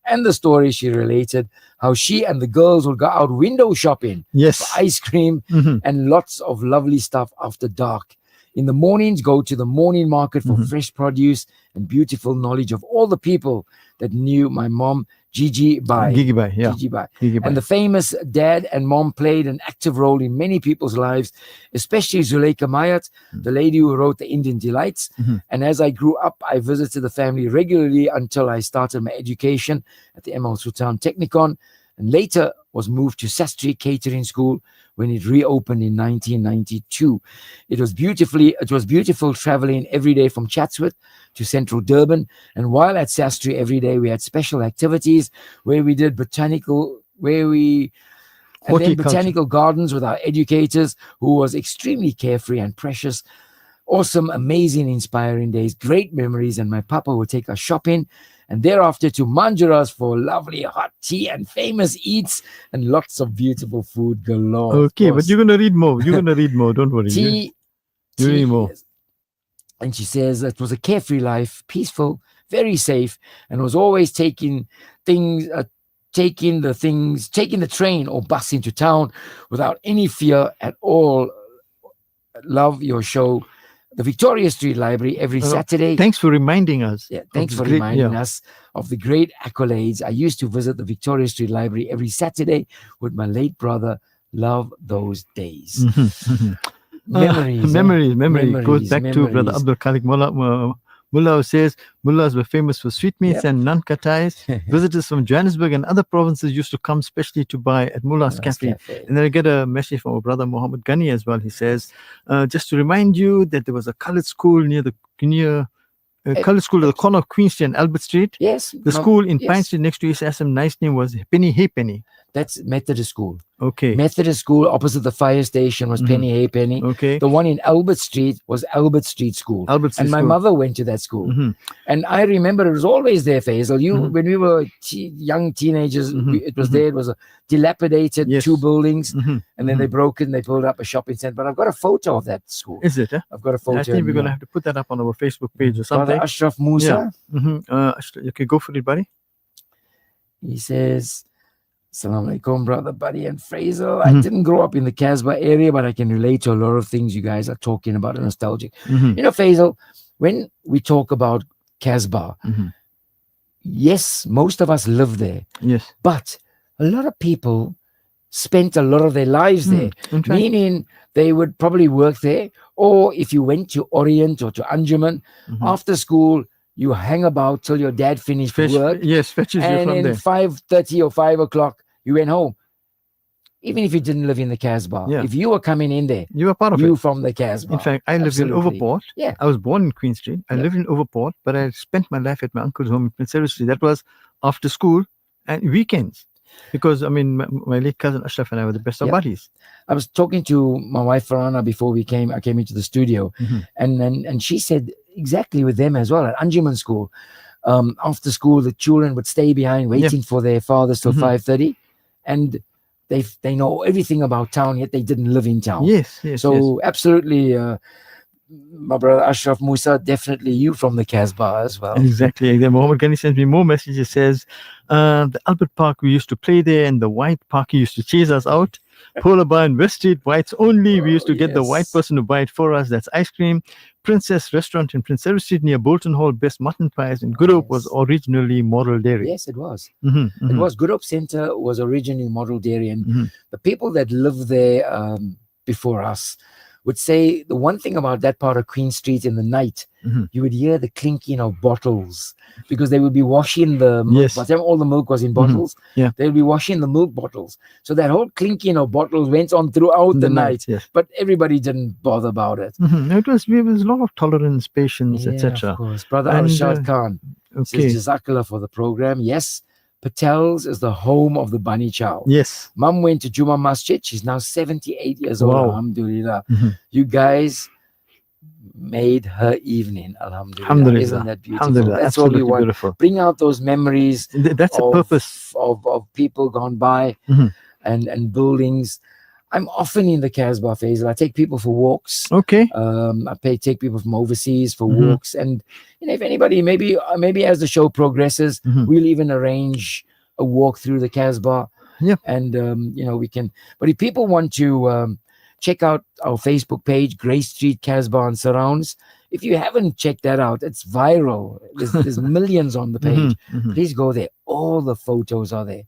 And the story she related, how she and the girls would go out window shopping Yes. for ice cream Mhm. and lots of lovely stuff after dark. In the mornings, go to the morning market for Mhm. fresh produce and beautiful knowledge of all the people that knew my mom, Gigi Bai. Gigi Bai, yeah. Gigi Bai. Gigi Bai. And the famous dad and mom played an active role in many people's lives, especially Zuleika Mayat, the lady who wrote The Indian Delights. Mhm. And as I grew up, I visited the family regularly until I started my education at the Emal Sultan Technikon, and later was moved to Sastri Catering School when it reopened in 1992. It was beautiful traveling every day from Chatsworth to central Durban. And while at Sastri every day, we had special activities where we did botanical Horticulture. gardens with our educators, who was extremely carefree and precious. Awesome, amazing, inspiring days, great memories. And my papa would take us shopping and thereafter to Manjaras for lovely hot tea and famous eats and lots of beautiful food galore. of Okay, but course. you're gonna read more. You're gonna read more. Don't worry. Tea, you read tea, more. yes. And she says it was a carefree life, peaceful, very safe, and was always taking the train or bus into town without any fear at all. Love your show, the Victoria Street Library, every Saturday. Thanks for reminding us. Yeah, thanks for reminding us of the great accolades. I used to visit the Victoria Street Library every Saturday with my late brother. Love those days. Memories. Memories. Goes back to Brother Abdul Khalik Mullah says mullahs were famous for sweetmeats and naan katais. Visitors from Johannesburg and other provinces used to come specially to buy at Mullah's Cafe. And then I get a message from our brother Muhammad Ghani as well. He says, just to remind you that there was a colored school near colored school at the corner of Queen Street and Albert Street. Yes. The school in Pine Street next to SSM, nice name was Penny Haypenny. That's Methodist School. Okay. Methodist School opposite the fire station was Penny Haypenny. Okay. The one in Albert Street was Albert Street School. And my mother went to that school. And I remember it was always there, Faizal. When we were young teenagers, it was there. It was a dilapidated 2 buildings. And then they broke it and they pulled up a shopping center. But I've got a photo of that school. Is it? I've got a photo. I think we're going to have to put that up on our Facebook page or something. Brother Ashraf Musa. Okay, go for it, buddy. He says, Assalamu alaikum, brother, buddy, and Faizal. I didn't grow up in the Casbah area, but I can relate to a lot of things you guys are talking about, nostalgic. You know, Faizal, when we talk about Casbah, yes, most of us live there. Yes. But a lot of people spent a lot of their lives there, meaning they would probably work there. Or if you went to Orient or to Anjuman, after school, you hang about till your dad finished work. Yes, fetches you from there. And 5:30 or 5 o'clock, you went home. Even if you didn't live in the Casbah, if you were coming in there, you were part of it. You from the Casbah. In fact, I lived in Overport. Yeah. I was born in Queen Street. I lived in Overport, but I spent my life at my uncle's home in Prince Edward Street. That was after school and weekends. Because, I mean, my late cousin Ashraf and I were the best of buddies. I was talking to my wife Farhana before I came into the studio, and she said exactly with them as well at Anjuman School. After school, the children would stay behind waiting for their fathers till 5:30, and they know everything about town, yet they didn't live in town. Yes. So absolutely, my brother Ashraf Musa, definitely you from the Casbah as well. Exactly. Then Muhammad Ghani sends me more messages. Says the Albert Park, we used to play there, and the white parky used to chase us out. Polar Bar in West Street, whites only. We used to get the white person to buy it for us. That's ice cream. Princess Restaurant in Prince Edward Street near Bolton Hall, best mutton pies. And Good Hope was originally Model Dairy. Yes, it was. It was. Good Hope Centre was originally Model Dairy. And the people that lived there before us would say the one thing about that part of Queen Street in the night, you would hear the clinking of bottles because they would be washing the milk. By the time all the milk was in bottles, they would be washing the milk bottles. So that whole clinking of bottles went on throughout the night. But everybody didn't bother about it. It was a lot of tolerance, patience, etc. Of course. Brother Arshad Khan says, Jazakallah for the program. Yes. Patel's is the home of the Bani Chow. Yes. Mum went to Juma Masjid. She's now 78 years old. Alhamdulillah. You guys made her evening. Alhamdulillah. Isn't that beautiful? That's all we want. Beautiful. Bring out those memories. That's a purpose of people gone by and buildings. I'm often in the Casbah, Faizal. I take people for walks. Okay. I take people from overseas for walks. And if anybody, maybe as the show progresses, we'll even arrange a walk through the Casbah. Yeah. And, we can. But if people want to check out our Facebook page, Grey Street Casbah and Surrounds. If you haven't checked that out, it's viral. There's millions on the page. Please go there. All the photos are there.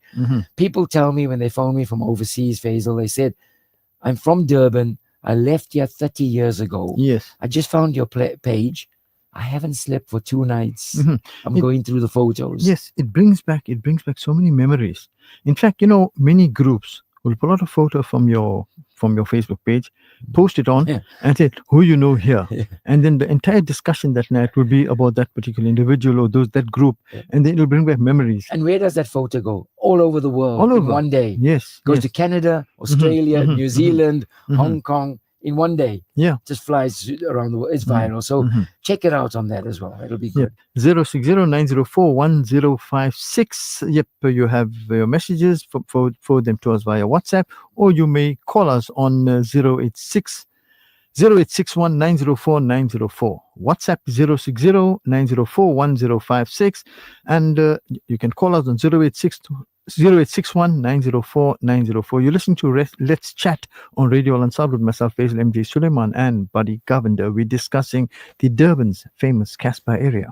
People tell me when they phone me from overseas, Faizal, they said, I'm from Durban. I left here 30 years ago. Yes. I just found your page. I haven't slept for 2 nights. I'm going through the photos. Yes, it brings back so many memories. In fact, many groups will pull out a photo from your Facebook page, post it on, and say who you know here, and then the entire discussion that night will be about that particular individual or that group, and then it'll bring back memories. And where does that photo go? All over the world. All over. In one day. Yes. Goes to Canada, Australia, New Zealand, Hong Kong, in one day. Yeah. Just flies around the world. It's viral. So check it out on that as well. It'll be good. 060-904-1056. Yep, you have your messages. Forward them to us via WhatsApp, or you may call us on 086 0861 904 904. WhatsApp 060 904 1056. And you can call us on 0861 904 904. You're listening to Let's Chat on Radio Al Ansar with myself, Faizal, MJ Suleman, and Buddy Govender. We're discussing the Durban's famous Casbah area.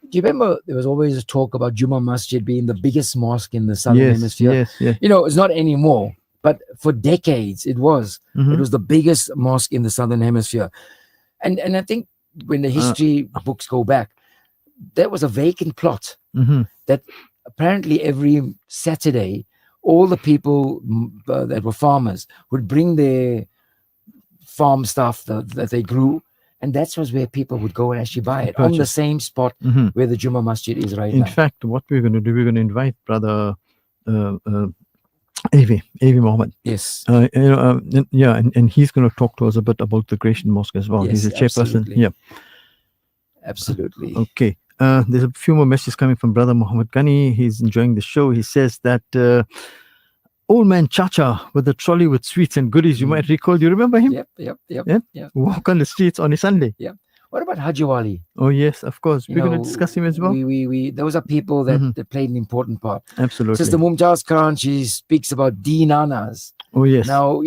Do you remember there was always a talk about Juma Masjid being the biggest mosque in the Southern Hemisphere? Yes, yes. You know, it's not anymore, but for decades it was. It was the biggest mosque in the Southern Hemisphere. And I think when the history books go back, there was a vacant plot that apparently every Saturday, all the people that were farmers would bring their farm stuff that they grew, and that was where people would go and actually buy it, on the same spot where the Juma Masjid is right now. In fact, what we're going to do, we're going to invite Brother AV Mohammed. Yes. And he's going to talk to us a bit about the Grecian Mosque as well. Yes, He's a chairperson. absolutely. Yeah. Absolutely. Okay. There's a few more messages coming from Brother Muhammad Ghani. He's enjoying the show. He says that old man Chacha with the trolley with sweets and goodies, you might recall. Do you remember him? Yep. Walk on the streets on a Sunday. What about Haji Wali? Oh, yes, of course. You We're going know, to discuss him as well. We those are people that played an important part. Absolutely. Sister Mumtaz Khan, she speaks about Dinanas. Oh, yes. Now,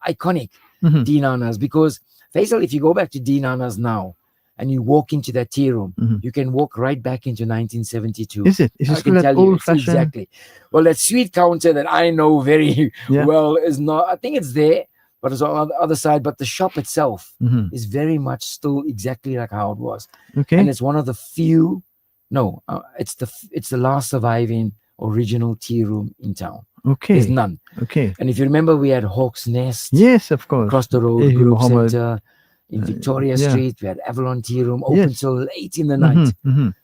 iconic Dinanas, because Faisal, if you go back to Dinanas now and you walk into that tea room, you can walk right back into 1972. Is it? Is it I still can that tell you, old it's fashioned? exactly. Well, that sweet counter that I know very well is not, I think it's there, but it's on the other side. But the shop itself is very much still exactly like how it was. Okay. And it's one of the few, it's the last surviving original tea room in town. Okay. There's none. Okay. And if you remember, we had Hawk's Nest. Yes, of course. Across the road, AV Group Muhammad. Center. In Victoria Street, we had Avalon Tea Room open till late in the night.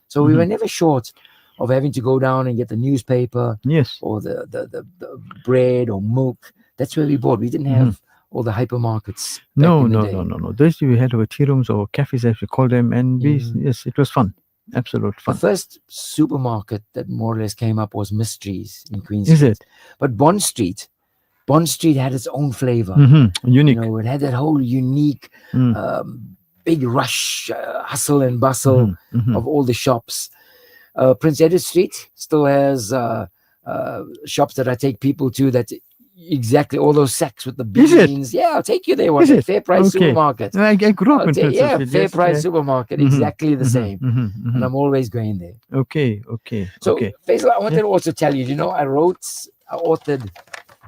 So we were never short of having to go down and get the newspaper or the bread or milk. That's where we bought. We didn't have all the hypermarkets. No. Those we had our tea rooms or cafes, as we call them, and yes, it was fun. Absolute fun. The first supermarket that more or less came up was Mysteries in Queen Is Street. it? But Bond Street had its own flavor. Unique. It had that whole unique, big rush, hustle and bustle of all the shops. Prince Edward Street still has shops that I take people to. That exactly all those sacks with the beans. Yeah, I'll take you there one day. Fair Price Supermarket. I grew up in Prince Edward. Fair Price Supermarket. Exactly the same. And I'm always going there. Okay. So, Faisal, I wanted to also tell you, I authored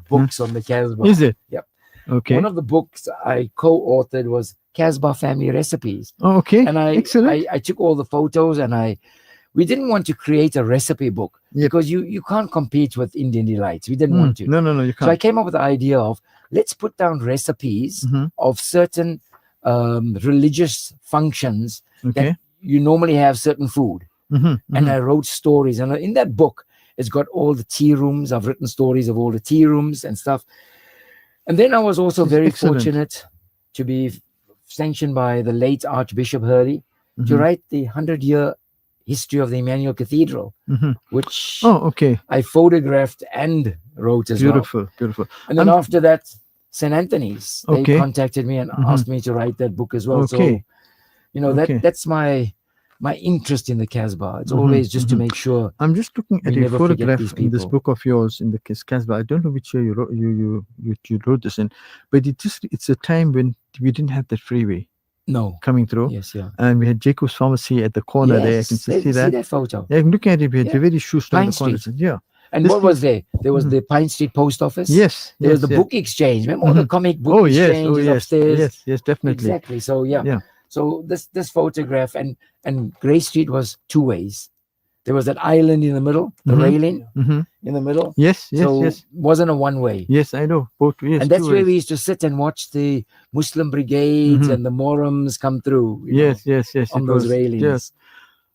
books on the Casbah. Is it? Yep. Okay. One of the books I co-authored was Casbah Family Recipes. Oh, okay. And Excellent. I took all the photos, and we didn't want to create a recipe book because you can't compete with Indian Delights. We didn't want to. No, you can't. So I came up with the idea of let's put down recipes of certain religious functions that you normally have certain food. And I wrote stories, and in that book, it's got all the tea rooms. I've written stories of all the tea rooms and stuff. And then I was also very fortunate to be sanctioned by the late Archbishop Hurley to write the 100-year history of the Emmanuel Cathedral, which I photographed and wrote as well. Beautiful. And then after that, St. Anthony's, they contacted me and asked me to write that book as well. So, that's my interest in the Casbah. It's always just to make sure. I'm just looking at we a never forget photograph these in this people. book of yours in the Casbah. I don't know which year you wrote this in, but it's a time when we didn't have that freeway coming through. Yes, yeah. And we had Jacob's Pharmacy at the corner there. I can see that. See that photo? Yeah, I'm looking at it. We had the very shoe store in the corner. Yeah. And what was there? There was the Pine Street Post Office. Yes. There was the book exchange. Remember all the comic book exchanges upstairs? Yes, definitely. Exactly. So So this photograph and Grey Street was two ways. There was that island in the middle, the railing in the middle. Yes. Wasn't a one way. Yes, I know. Both ways. And that's where we used to sit and watch the Muslim brigades and the Mohrems come through. Yes. On those railings. Yes.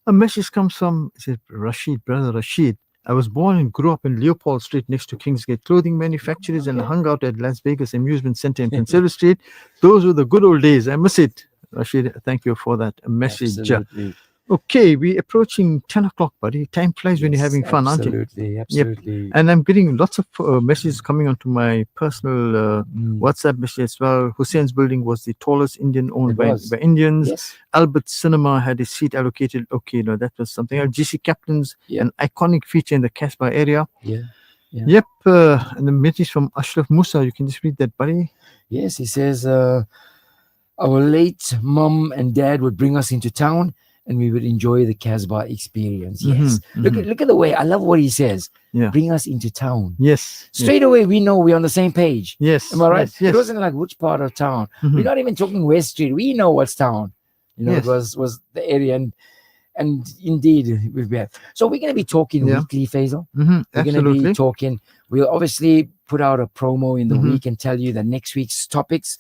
A message comes from Brother Rashid. I was born and grew up in Leopold Street next to Kingsgate Clothing Manufacturers and hung out at Las Vegas Amusement Center in Conserva Street. Those were the good old days. I miss it. Rashid, thank you for that message. Absolutely. Okay, we're approaching 10 o'clock, buddy. Time flies when you're Yes, having fun, aren't you? Absolutely. Absolutely. And I'm getting lots of messages coming onto my personal WhatsApp message as well. Hussein's building was the tallest Indian owned It by was. Indians. Yes. Albert Cinema had a seat allocated. Okay, no, that was something else. GC Captain's, Yeah. an iconic feature in the Casbah area. Yeah. Yeah. Yep. And the message from Ashraf Musa. You can just read that, buddy. Yes, he says, our late mum and dad would bring us into town and we would enjoy the Casbah experience. Yes. Look at the way, I love what he says. Yeah. Bring us into town. Yes. Straight away, we know we're on the same page. Yes. Am I right? Yes. Yes. It wasn't like which part of town. We're not even talking West Street. We know what's town. You know, Yes. it was the area, and indeed we've been. So we're going to be talking Yeah. weekly, Faisal. We're going to Absolutely. be talking. We'll obviously put out a promo in the week and tell you the next week's topics.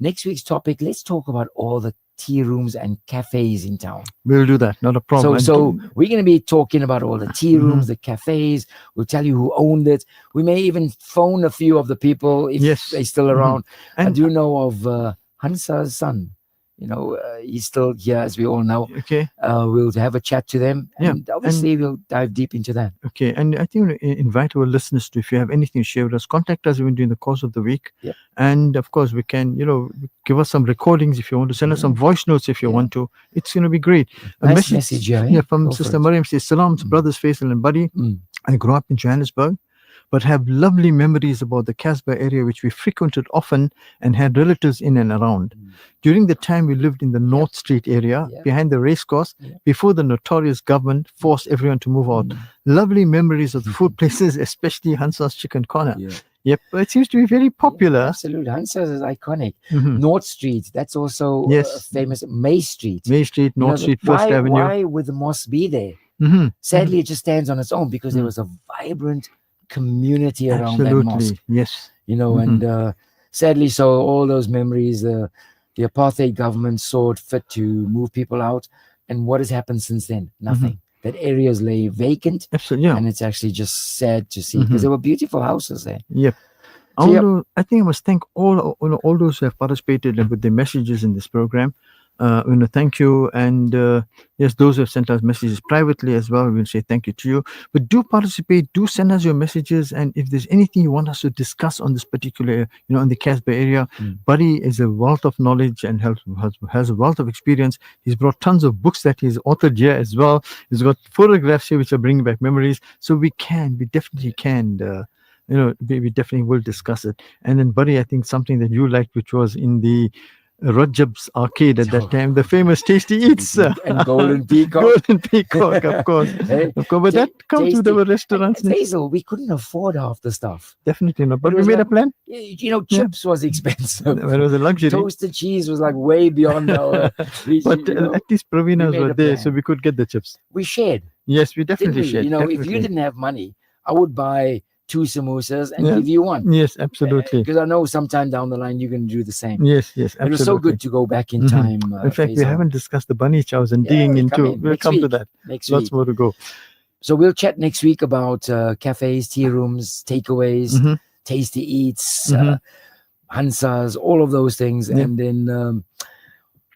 Next week's topic, let's talk about all the tea rooms and cafes in town. We'll do that. Not a problem. So we're going to be talking about all the tea rooms, the cafes. We'll tell you who owned it. We may even phone a few of the people if Yes. they're still around. I And- do know of Hansa's son. You know, he's still here, as we all know. Okay. We'll have a chat to them, Yeah, and obviously we'll dive deep into that. Okay, and I think we invite our listeners to, if you have anything to share with us, contact us even during the course of the week. Yep. And of course, we can, give us some recordings if you want to, send us some voice notes if you want to. It's going to be great. A Nice message here, eh? from Go for Sister it. Mariam says, Salam to brothers Faisal and Buddy. Mm. I grew up in Johannesburg, but have lovely memories about the Casbah area, which we frequented often and had relatives in and around. During the time we lived in the North Street area, behind the racecourse, before the notorious government forced everyone to move out. Lovely memories of the food places, especially Hansa's Chicken Corner. Yep, it seems to be very popular. Absolutely. Hansa's is iconic. North Street, that's also Yes. famous. May Street. May Street, You know, North Street, First Avenue. Why would the mosque be there? Sadly, it just stands on its own because there was a vibrant community around that mosque. Absolutely, yes. You know, and sadly, so all those memories, the apartheid government saw it fit to move people out. And what has happened since then? Nothing. That areas lay vacant. Absolutely, yeah. And it's actually just sad to see because there were beautiful houses there. Yep. So, I think I must thank all those who have participated with their messages in this program. Thank you, and yes, those who have sent us messages privately as well, we'll say thank you to you. But do participate, do send us your messages, and if there's anything you want us to discuss on this particular, in the Casbah area, Buddy is a wealth of knowledge and has a wealth of experience. He's brought tons of books that he's authored here as well. He's got photographs here which are bringing back memories. So we definitely can. We definitely will discuss it. And then, Buddy, I think something that you liked, which was in the Rajab's arcade at that time, the famous Tasty Eats. And Golden Peacock. Golden Peacock, of course. Hey, Of course, but that comes with our restaurants. Faisal, we couldn't afford half the stuff. Definitely not. But It we was made a like- plan. Chips was expensive. It was a luxury. Toasted cheese was like way beyond our reach. But at least Pravena's made were a there, plan. so we could get the chips. We shared, Yes, we didn't definitely we? shared. If you definitely. didn't have money, I would buy 2 samosas and Yeah. give you one. Yes, absolutely. Because I know sometime down the line you're going to do the same. Yes, absolutely. It was so good to go back in time. In fact, we Faisal. haven't discussed the bunny chows and Yeah, digging we'll into. come in We'll next come to week. that. Next Lots week. more to go. So we'll chat next week about cafes, tea rooms, takeaways, tasty eats, Hansas, all of those things. Yeah. And then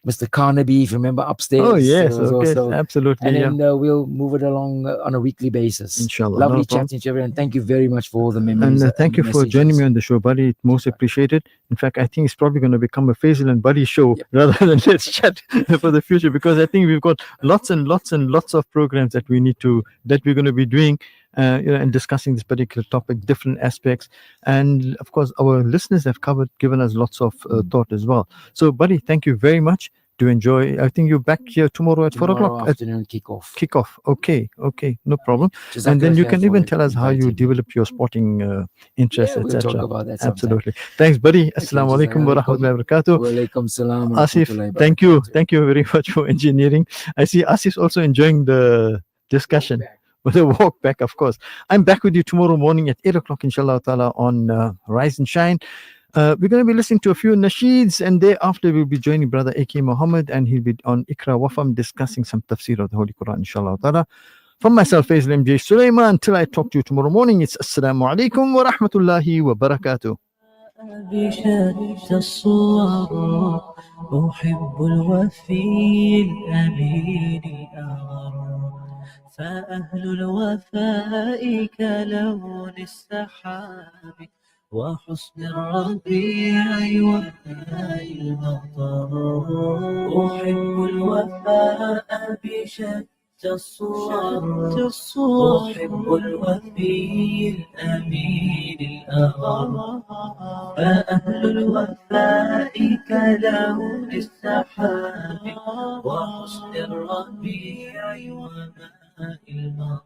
Mr. Carnaby, if you remember, upstairs. Oh yes, was okay, also- absolutely. and Yeah. then we'll move it along on a weekly basis. Inshallah. Lovely no problem. chatting to everyone. Thank you very much for all the memories. And thank you the for joining me messages. on the show, buddy. It's most appreciated. In fact, I think it's probably going to become a Faisal and Buddy show Yep. rather than Let's Chat for the future, because I think we've got lots and lots and lots of programs that we're going to be doing, and discussing this particular topic, different aspects. And of course, our listeners have given us lots of thought as well. So, Buddy, thank you very much. Do enjoy. I think you're back here tomorrow at 4 Tomorrow o'clock. At afternoon kickoff. kickoff. Okay, no problem. Jazakallah And then you khair can for even tell us how you inviting me. develop your sporting interests, Yeah, we'll talk etc. about that sometime. Absolutely. Thanks, buddy. you. Assalamu alaikum wa rahmatullahi wa barakatuh. Wa alaikum salam wa Asif, rahmatullahi wa thank you. barakatuh. Thank you very much for engineering. I see Asif's also enjoying the discussion with a walk back, of course. I'm back with you tomorrow morning at 8 o'clock, inshallah ta'ala, on Rise and Shine. We're going to be listening to a few nasheeds, and thereafter we'll be joining Brother A.K. Muhammad, and he'll be on Ikra Wafam discussing some tafsir of the Holy Quran, inshallah ta'ala. From myself, Faizal MJ Suleman, until I talk to you tomorrow morning, it's Assalamu alaikum wa rahmatullahi wa barakatuh. بشتى الصور أحب الوفي الأمين الأغر فأهل الوفاء كلون السحاب وحسن الربيع وماء المطر أحب الوفاء بشتى الصور أحب الوفي الأمين الأغر فأهل الوفاء كلون السحاب وحسن الربيع وماء المطر